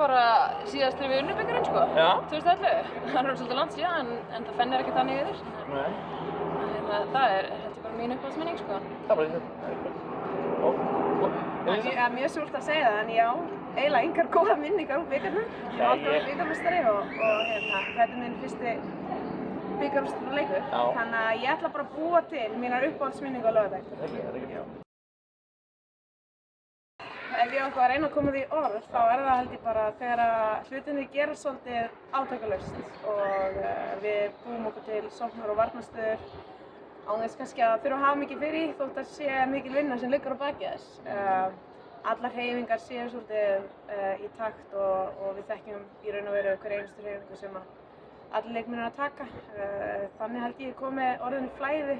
bara síðast þegar við unnum bikarinn, sko. Já. 2011. Það er svolítið langt síðan, en það fennir ekki þannig yfir. Nei. Það er bara mín uppáhaldsminning, sko. Það er bara Það er mjög súrt að segja það, en já, eiginlega engar góða minningar úr bikarnum. Ég var aldrei bikarmeistari og þetta er minn fyrsti bikarmeistaraleikur. Þannig að ég ætla bara að búa til mínar uppáhaldsminningar á laugardag. Ef ég ákvað að reyna að koma því í orð, þá er það held ég bara þegar hlutinni gerast svolítið átakalaust og við búum okkur til sóknar og varnarstöður án þess kannski að þurfa að hafa mikið fyrir þótt að sé mikil vinna sem liggur á baki þess. Allar hreyfingar séu svolítið í takt og við þekkjum í raun og veru hverja einustu hreyfingu sem allir leikmenn eru að taka. Þannig held ég komi orðinu flæði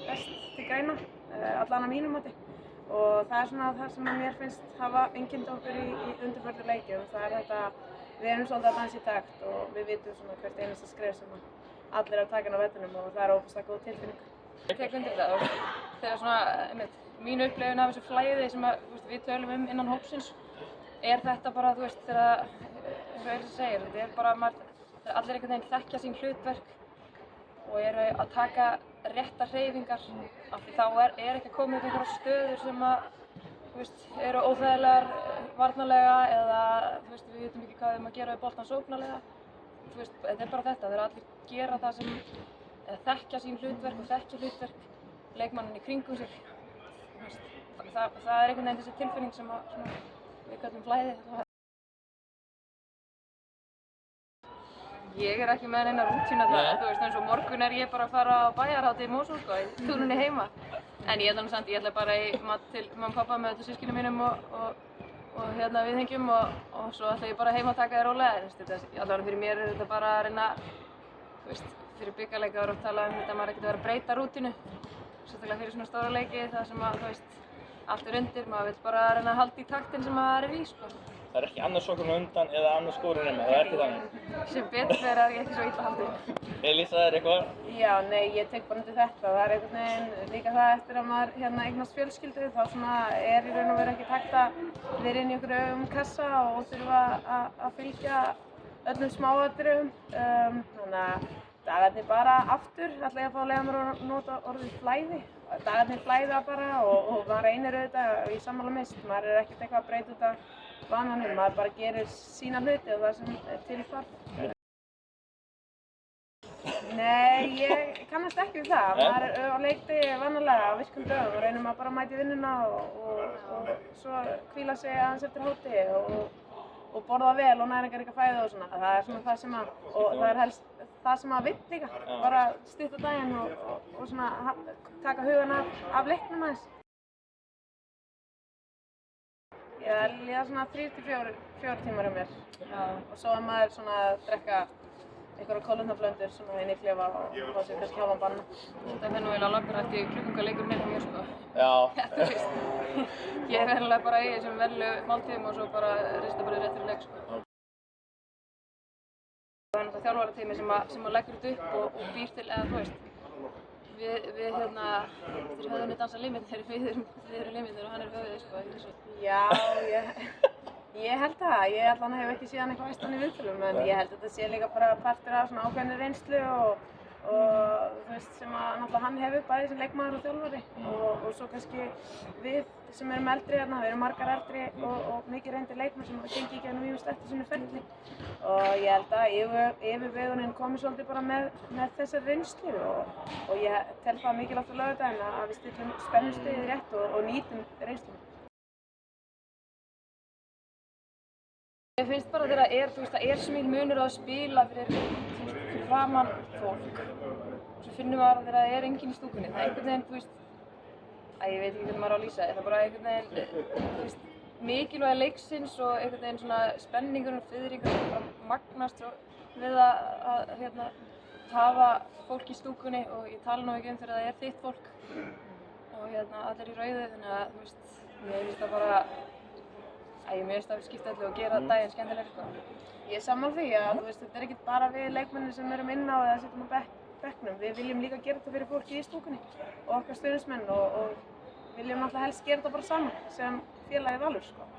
best til greina, allan að mínum mati. Og það er svona það sem mér finnst hafa einkennt okkur í undanförnum leikjum. Það er þetta, við erum svolítið að dansa í takt og við vitum svona hvert einasta skref sem allir eru að taka inn á vellinum og það er ógeðslega góð tilfinning. Ég tek undir þetta og þegar svona, mín upplifun af þessu flæði sem við tölum innan hópsins er þetta bara, þegar, eins og Elsa segir, þetta er bara, þegar allir einhvern veginn þekkja sín hlutverk og eru að taka réttar hreyfingar af því þá er ekki að koma upp einhverjar stöður sem eru óþægilegar varnarlega eða við vitum ekki hvað við erum að gera við boltann sóknarlega. Þetta er bara þetta, þegar allir gera það sem þekkja sín hlutverk og þekkja hlutverk leikmanninn í kringum sig. Það er einhvern veginn þessi tilfinning sem við kallum flæði. Ég er ekki með neina rútínu þarna, eins og morgun er ég bara að fara á bæjarhátíð í Mosó, í túnunni heima. En ég ætla bara í mat til mamma og pappa með öllu systkinum mínum og viðhengjum og svo ætla ég bara heima að taka þér rólega. Allavega fyrir mér er þetta bara að reyna, fyrir bikarleika þá er oft talað þetta maður ekkert að vera að breyta rútínu. Sérstaklega fyrir svona stóra leiki þar sem allt er undir, maður vill bara reyna að halda í taktinn sem maður er í. Það er ekki annars sókn undan eða annars skórinn nema, það er ekki þannig. Sem betur fer er ég ekki svo illa haldið. Elísa, er eitthvað? Já, nei, ég tek bara undir þetta. Það er einhvern veginn líka það eftir að maður eignast fjölskyldu, þá er í raun og veru ekki hægt að vera inn í einhverjum kassa og þurfa að fylgja öllum smáatriðum. Þannig að dagarnir bara aftur, ætla ég að fá að leyfa mér að nota orðið flæði. Dagarnir flæða bara og maður reynir auðvitað í sammála mist. Maður er ekkert eitthvað að breyta út af vananum, maður bara gerir sína hluti og það sem er til þarf. Nei, ég kannast ekki við það. Maður er á leikdegi vanalega á virkum dögum og reynir maður bara að mæta í vinnuna og svo hvíla sig aðeins eftir hádegi og borða vel og næringarríka fæðu og svona. Það er svona það sem og það er helst það sem maður vill líka. Bara stytta daginn og svona taka hugan af leiknum aðeins. Ég líða svona 3 til 4 tímar hjá mér og svo er maður svona að drekka einhverja kólefnablöndur svona inn í klefa og fá sér kannski hálfan banna. Þetta er nú eiginlega langur eftir klukkungaleikurinn hjá mér, sko. Já. Ég er verulega bara í þessum venjulegu máltíðum og svo bara rista bara rétt fyrir leik, sko. Það er náttúrulega þjálfarateymið sem leggur þetta upp og býr til, eða við þeir höfðunni dansa limit þegar við erum limitir og hann er höfðið, sko. Já, ég held það. Ég allan hef ekki síðan eitthvað æstan í viðtölum, en ég held að þetta sé líka bara partur af svona ákveðinni reynslu og sem að náttúrulega hann hefur bæði sem leikmaður og þjálfari og svo kannski við sem erum eldri hérna, við erum margar eldri og mikið reyndir leikmenn sem hafa gengið í gegnum ýmislegt í sínu ferli og ég held að yfirvegunin komi svolítið bara með þessari reynslu og ég tel það mikilvægt á laugardaginn að við stillum spennustigið rétt og nýtum reynsluna. Mér finnst bara þegar það er svo mikil munur á að spila fyrir framan fólk og svo finnum maður þegar það er enginn í stúkunni. Það er einhvern veginn, ég veit ekki hvernig maður á að lýsa, það er bara einhvern veginn mikilvægi leiksins og einhvern veginn svona spenningurinn og fiðringurinn bara magnast við að hafa fólk í stúkunni og ég tala nú ekki þegar það er þitt fólk og allir í rauðu þannig að mér finnst það bara mér finnst það skipta öllu og gera daginn skemmtilegri, sko. Ég er sammála því að þetta er ekki bara við leikmennir sem erum inn á eða sitjum á bekknum. Við viljum líka gera þetta fyrir fólki í stúkunni og okkar stuðningsmenn og viljum náttúrulega helst gera þetta bara saman sem félagið Valur, sko.